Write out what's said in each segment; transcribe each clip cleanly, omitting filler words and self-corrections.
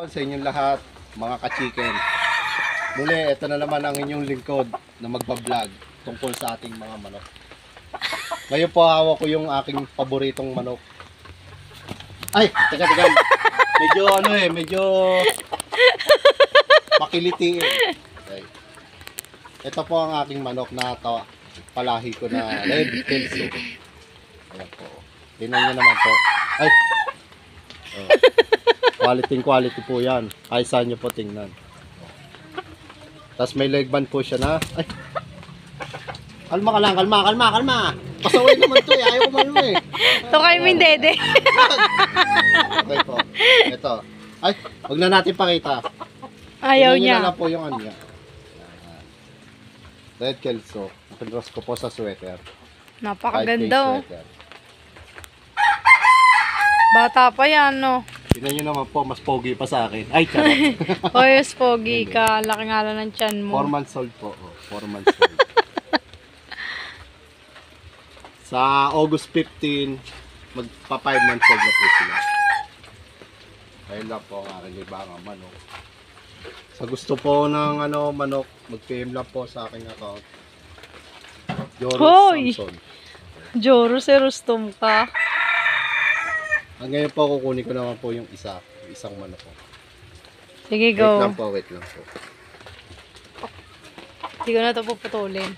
Sa inyong lahat, mga ka-chicken. Muli, ito na naman ang inyong lingkod na magbablog tungkol sa ating mga manok. Ngayon po hawak ko yung aking paboritong manok. Ay, teka. Medyo makiliti eh. Okay. Ito po ang aking manok na palahi ko na red kelso. Ayan po. Tingnan nyo naman po. Ay! Oh. Quality po yan. Kahit saan nyo po tingnan. Tapos may leg band po siya na. Ay! Kalma ka lang, kalma. Pasaway naman to eh. Ayaw ko malo eh. Ito kayo min dede. Okay po. Ito. Ay, wag na natin pakita. Ayaw Tingnan nyo niya. na lang po yung ano niya. Red kelso. Napinros ko po sa sweater. Napakaganda oh. Sweater. Bata pa yan no. Tingnan nyo naman po, mas pogi pa sa akin. Ay, charot. Oyos pogi ka. Laki nga lang ng tiyan mo. 4 months old po. 4 months old. Sa August 15, magpa 5 months old na po sila. Ayun lang po ang aking libangang manok. Sa gusto po ng manok, mag-PM lang po sa aking account. Joros Hoy! Samson. Joro si Rustom ka. Ngayon po kukunin ko naman po yung isang manok ko. Sige Wait go. lang po. Hindi ko na ito puputulin.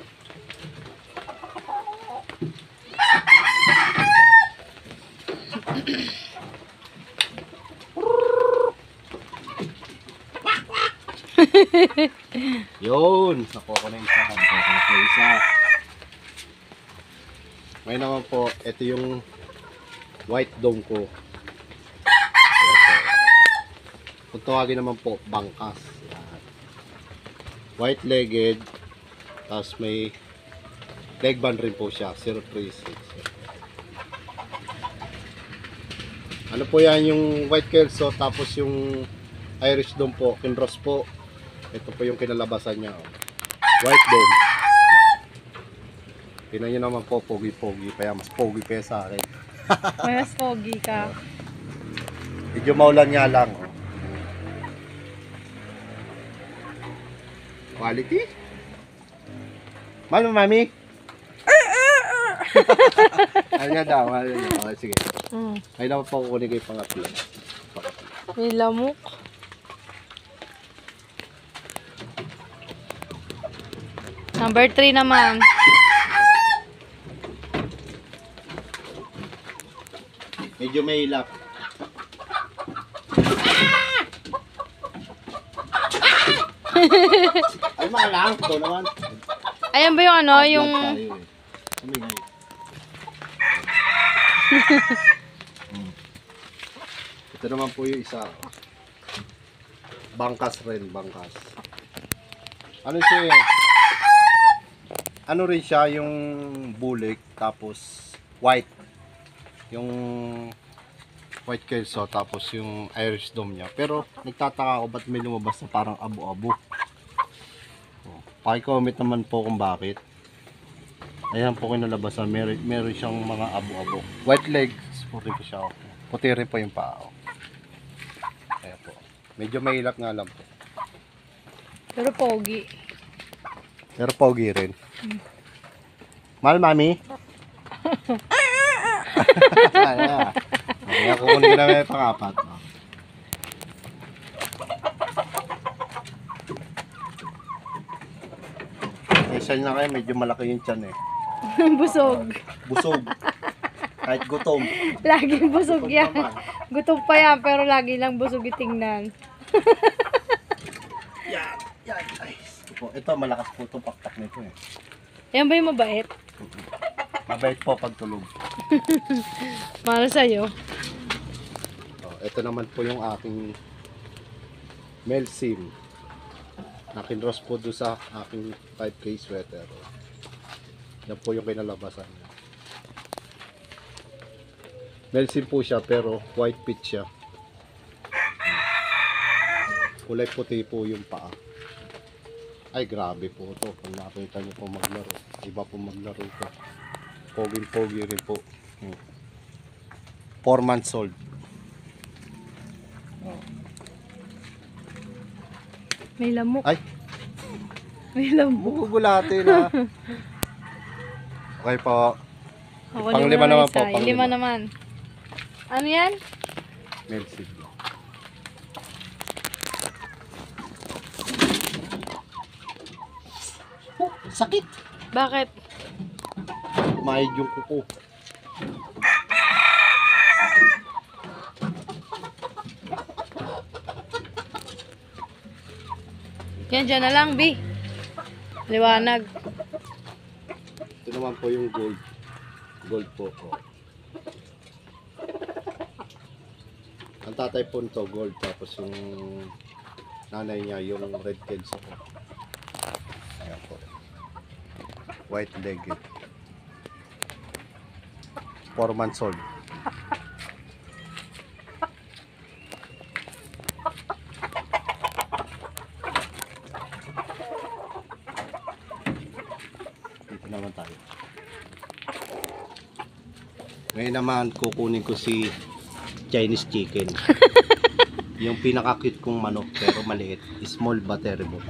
Yun! Nakuha ko na isa. Ngayon naman po, ito yung white dome ko. Kung tawagin naman po, bangkas. White-legged. Tapos may leg band rin po siya, 036. Ano po yan, yung white kelso, tapos yung Irish dome po, kinross po. Ito po yung kinalabasan niya. White dome. Tingnan nyo naman po, pogi-pogi pa yan. Mas pogi pa yan sa akin. May mas pogi ka. Medyo maulan nga lang. Quality? Mahal mo, mami? Ano nga daw? Okay, sige. Ay naman po kukunin kayo pangatlo. May lamok. Number 3 naman. Medyo may hilap. Ay, makalang. Ito naman. Ayan ba yung ano? Yung... Ito naman po yung isa. Bangkas rin, bangkas. Ano siya eh? Ano rin siya, yung bulik, tapos white. Yung white kelso, tapos yung Irish dome niya. Pero nagtataka ako ba't may lumabas na parang abo-abo. Paki-comment naman po kung bakit. Ayan po kinalabasan, meron siyang mga abo-abo. White legs, puti po siya. Puti rin po yung paa. Ayan po. Medyo mahilap nga lang po. Pero pogi. Pero pogi rin. Mahal, mami? Kaya kukunin ko na may pang-apat. Isa na kayo, medyo malaki yung tiyan eh. Busog. Busog. Kahit gutom. Laging busog Gutom yan. naman. Gutom pa yan, pero lagi lang busog itingnan. Yan. Ay, ito malakas po itong pakpak nito eh. Yan ba yung mabait? Mabait po pag tulog. Mahal sa'yo. Ito naman po yung aking male sim. Nakinross po doon sa aking 5K sweater. Yan po yung kinalabasan niya. Male sim po siya pero white pitch siya. Kulay puti po yung paa. Ay grabe po ito. Kung nakita nyo po maglaro. Iba po maglaro ito. Poging-pogi rin po. 4 months old. May lamok. Ay, May lamok. bubulatin ha. Okay po. Ako Panglima naman po, isa. Yung panglima. lima naman. Ano yan? Melsid. Sakit. Bakit? Mahid yung kuko. Yan, dyan na lang, B. Liwanag. Ito naman po yung gold. Gold po. Oh. Ang tatay po nito gold. Tapos yung nanay niya yung red Kelso po. Ayan po. White legged. 4 months old. Dito naman tayo. Ngayon naman kukunin ko si Chinese chicken. Yung pinaka-cute kong manok pero maliit. Small but terrible.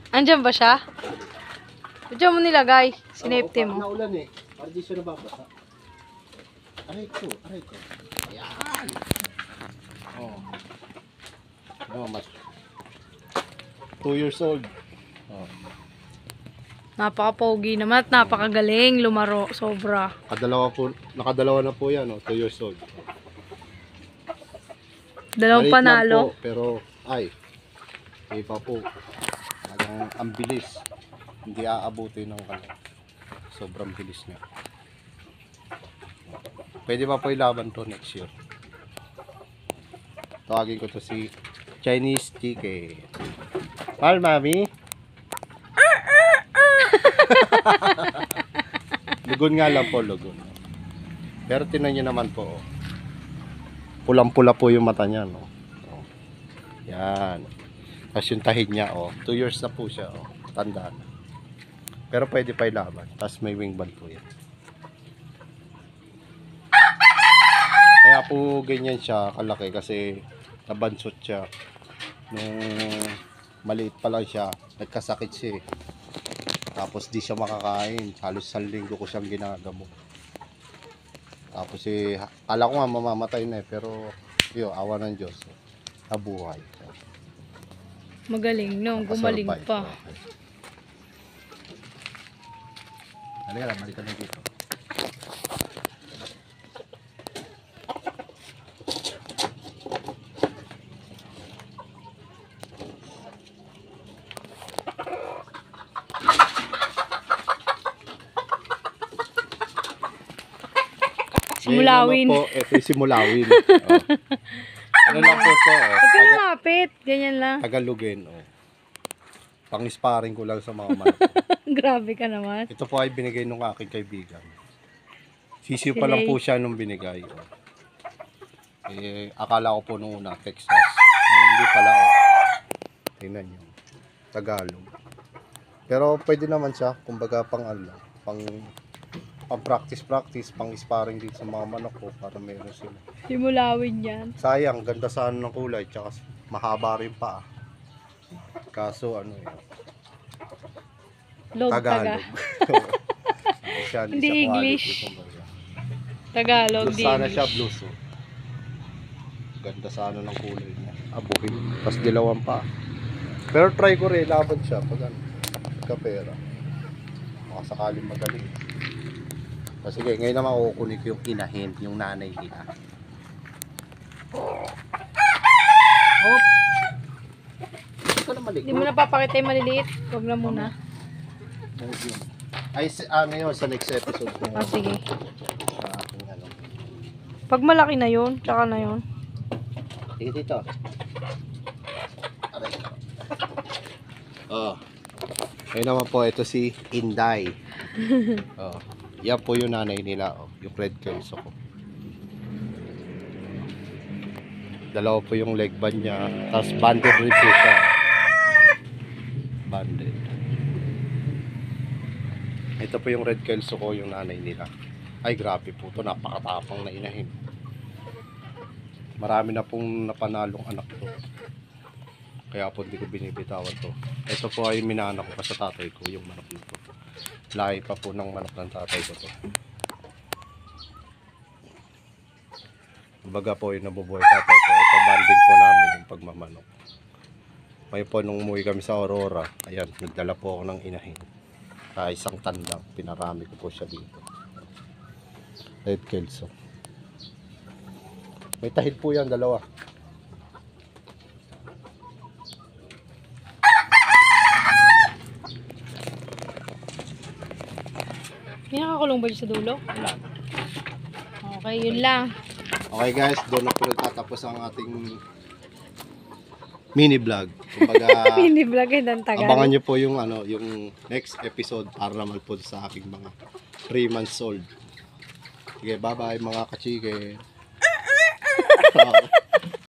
Andyan ba siya? Diyan mo nilagay. Sinepte mo. Naulan eh. Para di siya nababasa. Aray ko, aray ko. Ayan. Oh. Oh, mas 2 years old. Oh. Napaka-pogi naman at napakagaling lumaro. Sobra. Nakadalawa na po yan, oh, 2 years old. Dalawang Maliit lang panalo. po, pero ay, iba po. Ang bilis. Hindi aabuti ng kanya. Sobrang bilis niya. Pwede pa po ilaban to next year. Tawagin ko to si Chinese chicken. Mahal, mami. Lugon nga lang po, lugon. Pero tinan nyo naman po, oh. Pulang-pula po yung mata niya, no? Oh. Yan. Tapos yung tahid niya, oh. 2 years na po siya, oh. Tanda na. Pero pwede pa ilaban. Tapos may wingband po yan. Kaya po ganyan siya kalaki kasi nabansot siya. Nung maliit pa lang siya, nagkasakit siya eh. Tapos di siya makakain. Halos 1 linggo ko siyang ginagamot. Tapos eh, kala ko nga mamamatay na eh. Pero yun, awa ng Diyos. Nabuhay. Magaling, no? Gumaling Nakasurvive. pa. Halika, balikan na dito. Simulawin. Ngayon naman po, ito yung simulawin. Oh. Ano lang po ito, oh. Huwag ka lumapit. Ganyan lang. Tagalugin, oh. Pang-sparring ko lang sa mga manok. Grabe ka naman. Ito po ay binigay nung aking kaibigan. Sisiw pa lang po siya nung binigay. Oh. Eh, akala ko po nung una, Texas. Hindi pala, oh. Tingnan nyo. Tagalog. Pero pwede naman siya, kumbaga pang ano, pang practice, pang sparring din sa mga manok ko para meron sila. Simulawin yan. Sayang, ganda sana ng kulay, tsaka mahaba rin pa. Kaso ano yun, Log Tagalog. taga. Hindi English. Tagalog, Blue di sana English. siya, blues. Oh. Ganda sana ng kulay niya. Abuhin. Tapos dilawan pa. Pero try ko rin, laban siya pag ano, kapera. Baka sakaling magaling. Kasi ngayon naman kukunin ko yung inahin, yung nanay nila. Oh. Hindi ko na maligo. Hindi mo napapakita yung maliliit. Huwag na muna. Ay, ano yun, sa next episode ko. Ah, sige. Sa aking ano. Pag malaki na yun, tsaka na yun. Sige dito. Aray. Oh. Ayun naman po, ito si Inday. Oh. Yan po yung nanay nila, oh. Yung red Kelso ko. Dalawa po yung leg band niya. Tapos banded rin po siya. Banded. Ito po yung red Kelso ko, yung nanay nila. Ay, grabe po ito. Napakatapang na inahin. Marami na pong napanalong anak to. Kaya po hindi ko binibitawan to. Ito po ay minaanak ko pa sa tatay ko, yung manok nito. Lahi pa po ng manok ng tatay ko to. Kumbaga po yung nabubuhay tatay ko. Ito banding po namin yung pagmamanok. May po nung umuwi kami sa Aurora, ayan, nagdala po ako ng inahin. Isang tandang, pinarami ko po siya dito. Red Kelso. May tahid po yan, dalawa. May nakakulong ba dyan sa dulo? Wala. Okay, yun lang. Okay guys, doon na po nagtatapos ang ating mini vlog. Kumbaga, Pini-vlog yun ang tagal. abangan nyo po yung yung next episode para naman po sa aking mga 3 months old. Sige, bye bye mga kachike.